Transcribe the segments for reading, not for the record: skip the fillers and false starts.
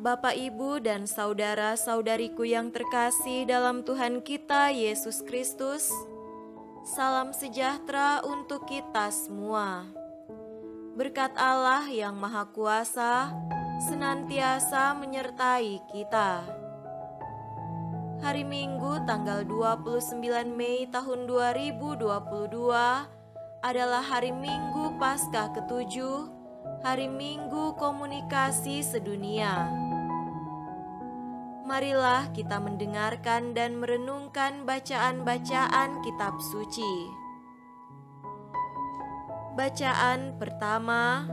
Bapak, Ibu, dan saudara-saudariku yang terkasih dalam Tuhan kita Yesus Kristus, salam sejahtera untuk kita semua. Berkat Allah yang Maha Kuasa senantiasa menyertai kita. Hari Minggu tanggal 29 Mei tahun 2022 adalah hari Minggu Paskah ke-7, hari Minggu Komunikasi Sedunia. Marilah kita mendengarkan dan merenungkan bacaan-bacaan kitab suci. Bacaan pertama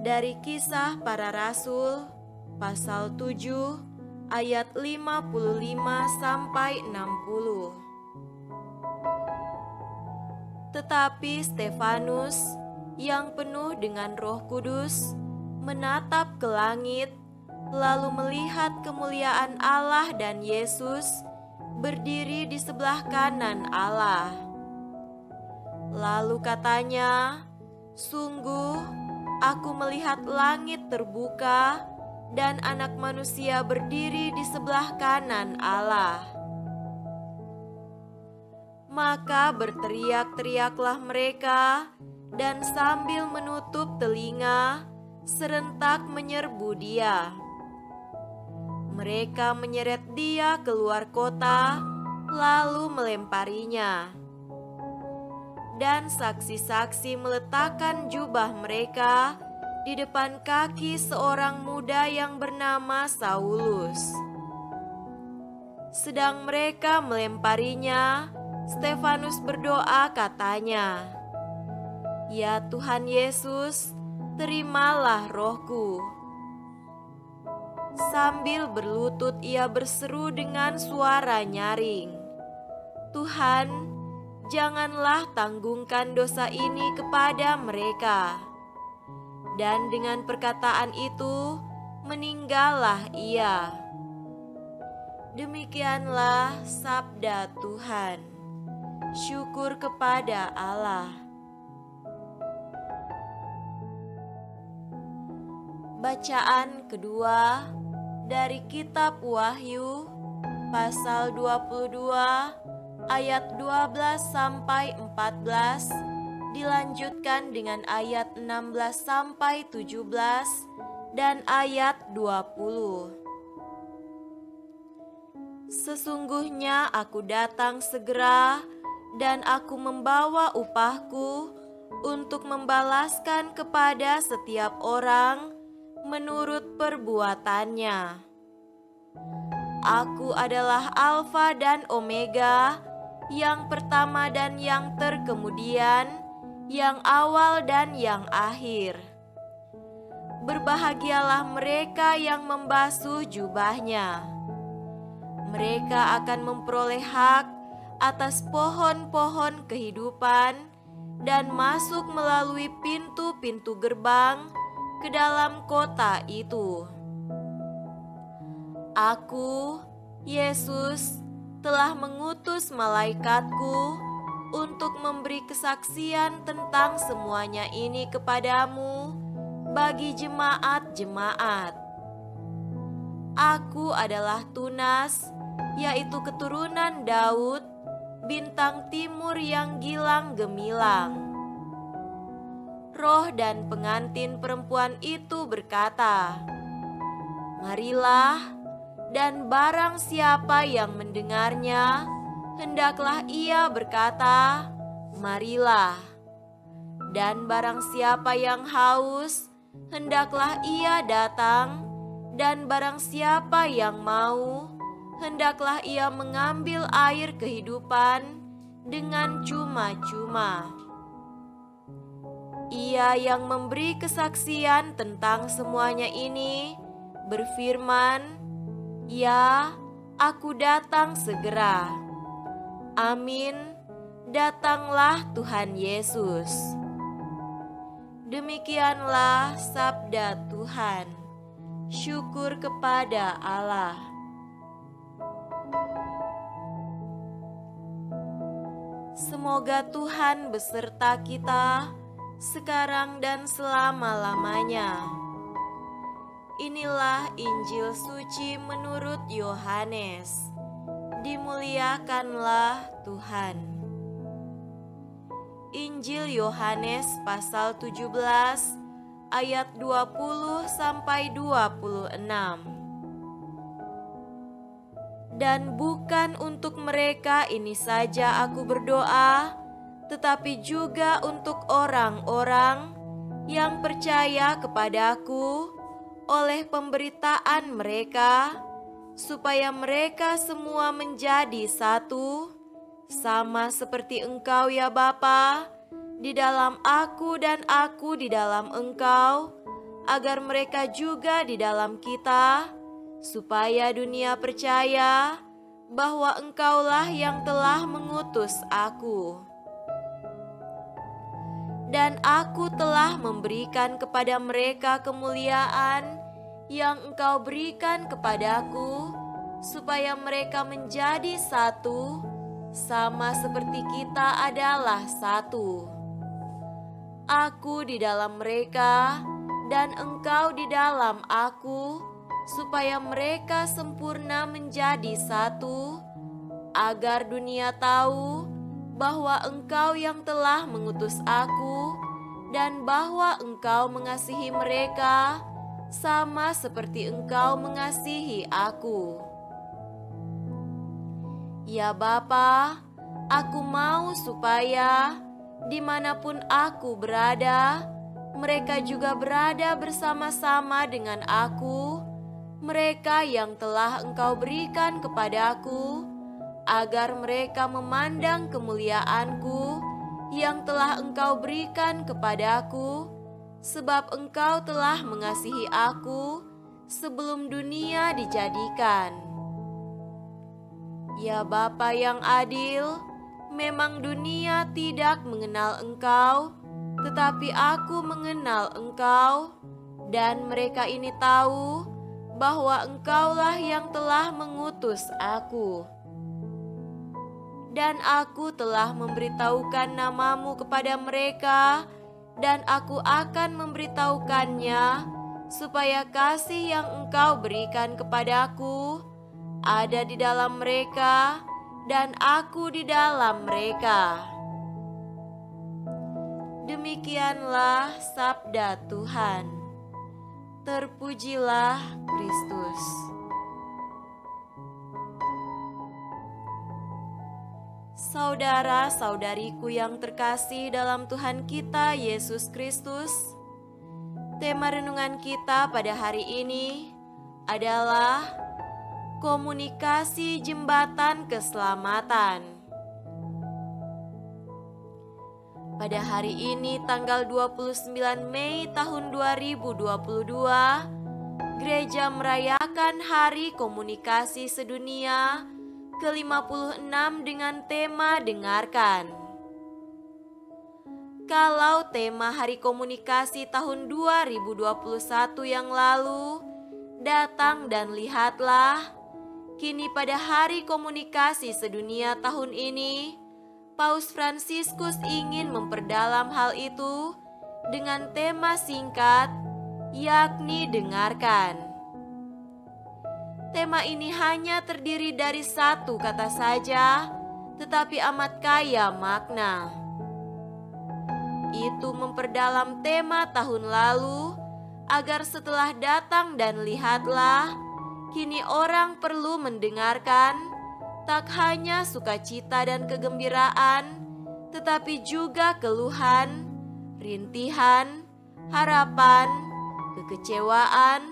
dari Kisah Para Rasul, pasal 7, ayat 55 sampai 60. Tetapi Stefanus yang penuh dengan Roh Kudus menatap ke langit, lalu melihat kemuliaan Allah dan Yesus berdiri di sebelah kanan Allah. Lalu katanya, "Sungguh, aku melihat langit terbuka dan Anak Manusia berdiri di sebelah kanan Allah." Maka berteriak-teriaklah mereka, dan sambil menutup telinga, serentak menyerbu Dia. Mereka menyeret Dia keluar kota, lalu melemparinya. Dan saksi-saksi meletakkan jubah mereka di depan kaki seorang muda yang bernama Saulus. Sedang mereka melemparinya, Stefanus berdoa katanya, "Ya Tuhan Yesus, terimalah rohku." Sambil berlutut ia berseru dengan suara nyaring, "Tuhan, janganlah tanggungkan dosa ini kepada mereka." Dan dengan perkataan itu, meninggallah ia. Demikianlah sabda Tuhan. Syukur kepada Allah. Bacaan kedua dari kitab Wahyu, pasal 22, ayat 12 sampai 14, dilanjutkan dengan ayat 16 sampai 17 dan ayat 20. "Sesungguhnya aku datang segera, dan aku membawa upahku untuk membalaskan kepada setiap orang menurut perbuatannya. Aku adalah Alfa dan Omega, yang pertama dan yang terkemudian, yang awal dan yang akhir. Berbahagialah mereka yang membasuh jubahnya. Mereka akan memperoleh hak atas pohon-pohon kehidupan dan masuk melalui pintu-pintu gerbang ke dalam kota itu. Aku, Yesus, telah mengutus malaikatku untuk memberi kesaksian tentang semuanya ini kepadamu bagi jemaat-jemaat. Aku adalah Tunas, yaitu keturunan Daud, bintang timur yang gilang gemilang." Roh dan pengantin perempuan itu berkata, "Marilah, dan barang siapa yang mendengarnya, hendaklah ia berkata, 'Marilah.' Dan barang siapa yang haus, hendaklah ia datang, dan barang siapa yang mau, hendaklah ia mengambil air kehidupan dengan cuma-cuma." Ia yang memberi kesaksian tentang semuanya ini berfirman, "Ya, aku datang segera. Amin, datanglah Tuhan Yesus." Demikianlah sabda Tuhan. Syukur kepada Allah. Semoga Tuhan beserta kita sekarang dan selama-lamanya. Inilah Injil suci menurut Yohanes. Dimuliakanlah Tuhan. Injil Yohanes pasal 17 ayat 20 sampai 26. Dan bukan untuk mereka ini saja aku berdoa, tetapi juga untuk orang-orang yang percaya kepadaku oleh pemberitaan mereka, supaya mereka semua menjadi satu, sama seperti Engkau ya Bapa, di dalam aku dan aku di dalam Engkau, agar mereka juga di dalam kita, supaya dunia percaya bahwa Engkaulah yang telah mengutus aku. Dan aku telah memberikan kepada mereka kemuliaan yang Engkau berikan kepadaku, supaya mereka menjadi satu, sama seperti kita adalah satu. Aku di dalam mereka, dan Engkau di dalam aku, supaya mereka sempurna menjadi satu, agar dunia tahu bahwa Engkau yang telah mengutus aku, dan bahwa Engkau mengasihi mereka, sama seperti Engkau mengasihi aku. Ya Bapa, aku mau supaya dimanapun aku berada, mereka juga berada bersama-sama dengan aku, mereka yang telah Engkau berikan kepadaku, agar mereka memandang kemuliaanku yang telah Engkau berikan kepadaku, sebab Engkau telah mengasihi aku sebelum dunia dijadikan. Ya Bapa yang adil, memang dunia tidak mengenal Engkau, tetapi aku mengenal Engkau, dan mereka ini tahu bahwa Engkaulah yang telah mengutus aku. Dan aku telah memberitahukan namamu kepada mereka, dan aku akan memberitahukannya, supaya kasih yang Engkau berikan kepadaku ada di dalam mereka, dan aku di dalam mereka. Demikianlah sabda Tuhan. Terpujilah Kristus. Saudara-saudariku yang terkasih dalam Tuhan kita Yesus Kristus, tema renungan kita pada hari ini adalah komunikasi jembatan keselamatan. Pada hari ini tanggal 29 Mei tahun 2022, gereja merayakan Hari Komunikasi Sedunia ke-56 dengan tema Dengarkan. Kalau tema Hari Komunikasi tahun 2021 yang lalu, datang dan lihatlah, kini pada Hari Komunikasi Sedunia tahun ini, Paus Fransiskus ingin memperdalam hal itu dengan tema singkat, yakni dengarkan. Tema ini hanya terdiri dari satu kata saja, tetapi amat kaya makna. Itu memperdalam tema tahun lalu, agar setelah datang dan lihatlah, kini orang perlu mendengarkan, tak hanya sukacita dan kegembiraan, tetapi juga keluhan, rintihan, harapan, kekecewaan,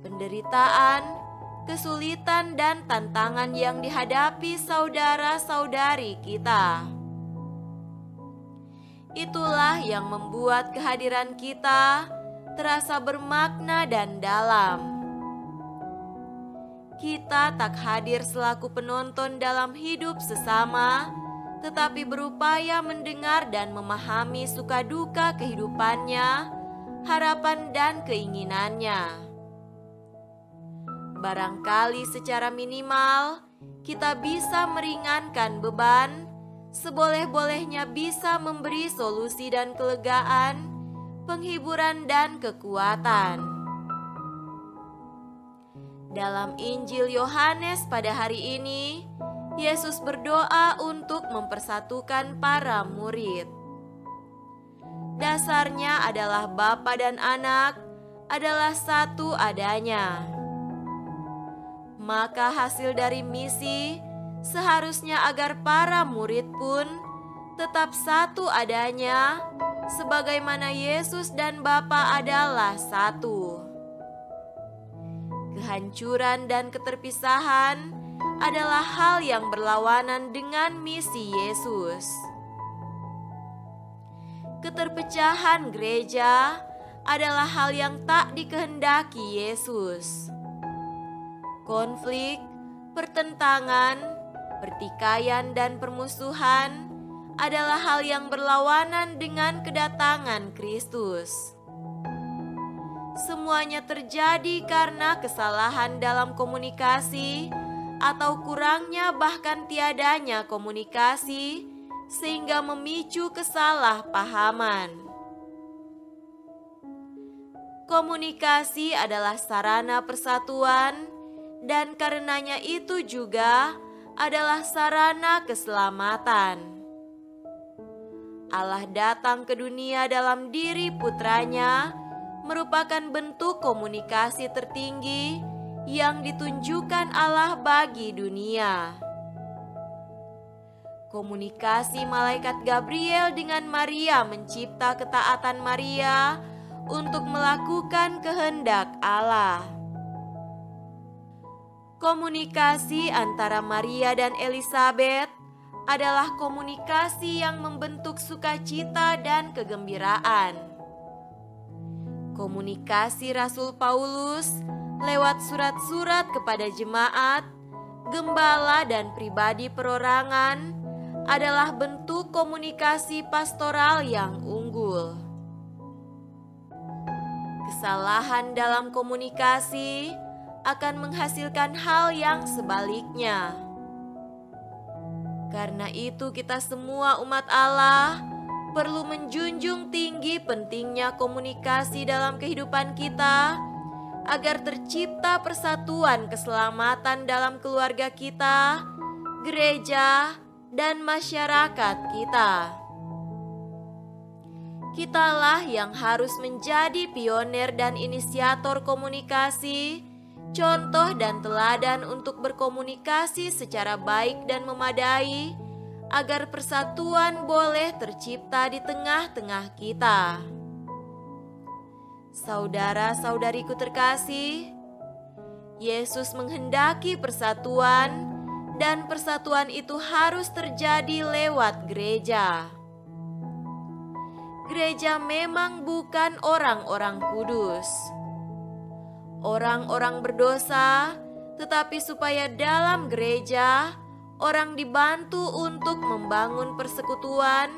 penderitaan, kesulitan dan tantangan yang dihadapi saudara-saudari kita. Itulah yang membuat kehadiran kita terasa bermakna dan dalam. Kita tak hadir selaku penonton dalam hidup sesama, tetapi berupaya mendengar dan memahami suka duka kehidupannya, harapan dan keinginannya. Barangkali secara minimal kita bisa meringankan beban, seboleh-bolehnya bisa memberi solusi dan kelegaan, penghiburan dan kekuatan. Dalam Injil Yohanes pada hari ini, Yesus berdoa untuk mempersatukan para murid. Dasarnya adalah Bapa dan Anak adalah satu adanya. Maka hasil dari misi seharusnya agar para murid pun tetap satu adanya, sebagaimana Yesus dan Bapa adalah satu. Kehancuran dan keterpisahan adalah hal yang berlawanan dengan misi Yesus. Keterpecahan gereja adalah hal yang tak dikehendaki Yesus. Konflik, pertentangan, pertikaian, dan permusuhan adalah hal yang berlawanan dengan kedatangan Kristus. Semuanya terjadi karena kesalahan dalam komunikasi atau kurangnya bahkan tiadanya komunikasi, sehingga memicu kesalahpahaman. Komunikasi adalah sarana persatuan, dan karenanya itu juga adalah sarana keselamatan. Allah datang ke dunia dalam diri putranya merupakan bentuk komunikasi tertinggi yang ditunjukkan Allah bagi dunia. Komunikasi malaikat Gabriel dengan Maria mencipta ketaatan Maria untuk melakukan kehendak Allah. Komunikasi antara Maria dan Elizabeth adalah komunikasi yang membentuk sukacita dan kegembiraan. Komunikasi Rasul Paulus lewat surat-surat kepada jemaat, gembala, dan pribadi perorangan adalah bentuk komunikasi pastoral yang unggul. Kesalahan dalam komunikasi akan menghasilkan hal yang sebaliknya. Karena itu kita semua umat Allah perlu menjunjung tinggi pentingnya komunikasi dalam kehidupan kita agar tercipta persatuan keselamatan dalam keluarga kita, gereja, dan masyarakat kita. Kitalah yang harus menjadi pionir dan inisiator komunikasi, contoh dan teladan untuk berkomunikasi secara baik dan memadai, agar persatuan boleh tercipta di tengah-tengah kita. Saudara-saudariku terkasih, Yesus menghendaki persatuan, dan persatuan itu harus terjadi lewat gereja. Gereja memang bukan orang-orang kudus, orang-orang berdosa, tetapi supaya dalam gereja orang dibantu untuk membangun persekutuan,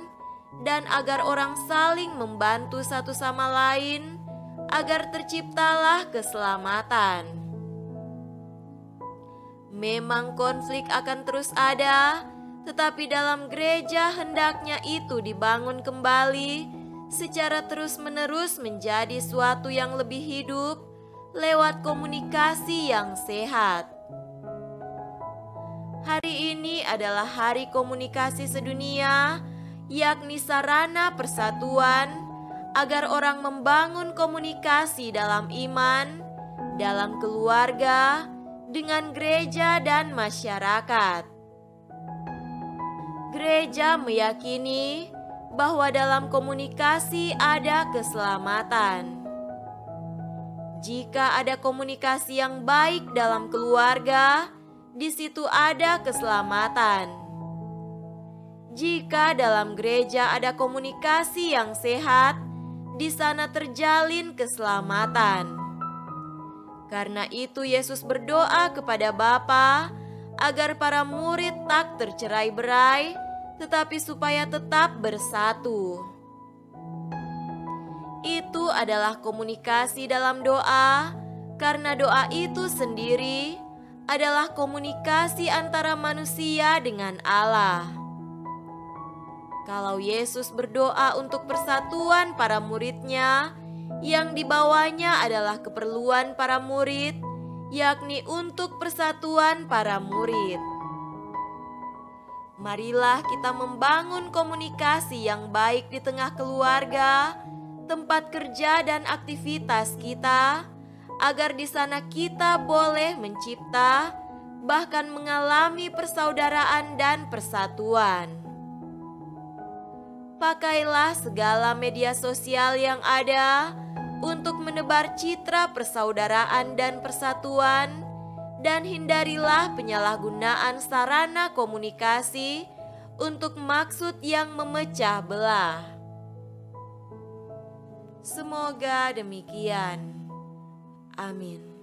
dan agar orang saling membantu satu sama lain, agar terciptalah keselamatan. Memang konflik akan terus ada, tetapi dalam gereja hendaknya itu dibangun kembali secara terus-menerus menjadi suatu yang lebih hidup lewat komunikasi yang sehat. Hari ini adalah Hari Komunikasi Sedunia, yakni sarana persatuan agar orang membangun komunikasi dalam iman, dalam keluarga, dengan gereja dan masyarakat. Gereja meyakini bahwa dalam komunikasi ada keselamatan. Jika ada komunikasi yang baik dalam keluarga, di situ ada keselamatan. Jika dalam gereja ada komunikasi yang sehat, di sana terjalin keselamatan. Karena itu Yesus berdoa kepada Bapa agar para murid tak tercerai-berai, tetapi supaya tetap bersatu. Itu adalah komunikasi dalam doa, karena doa itu sendiri adalah komunikasi antara manusia dengan Allah. Kalau Yesus berdoa untuk persatuan para muridnya, yang dibawanya adalah keperluan para murid, yakni untuk persatuan para murid. Marilah kita membangun komunikasi yang baik di tengah keluarga, tempat kerja, dan aktivitas kita, agar di sana kita boleh mencipta, bahkan mengalami persaudaraan dan persatuan. Pakailah segala media sosial yang ada untuk menebar citra persaudaraan dan persatuan, dan hindarilah penyalahgunaan sarana komunikasi untuk maksud yang memecah belah. Semoga demikian. Amin.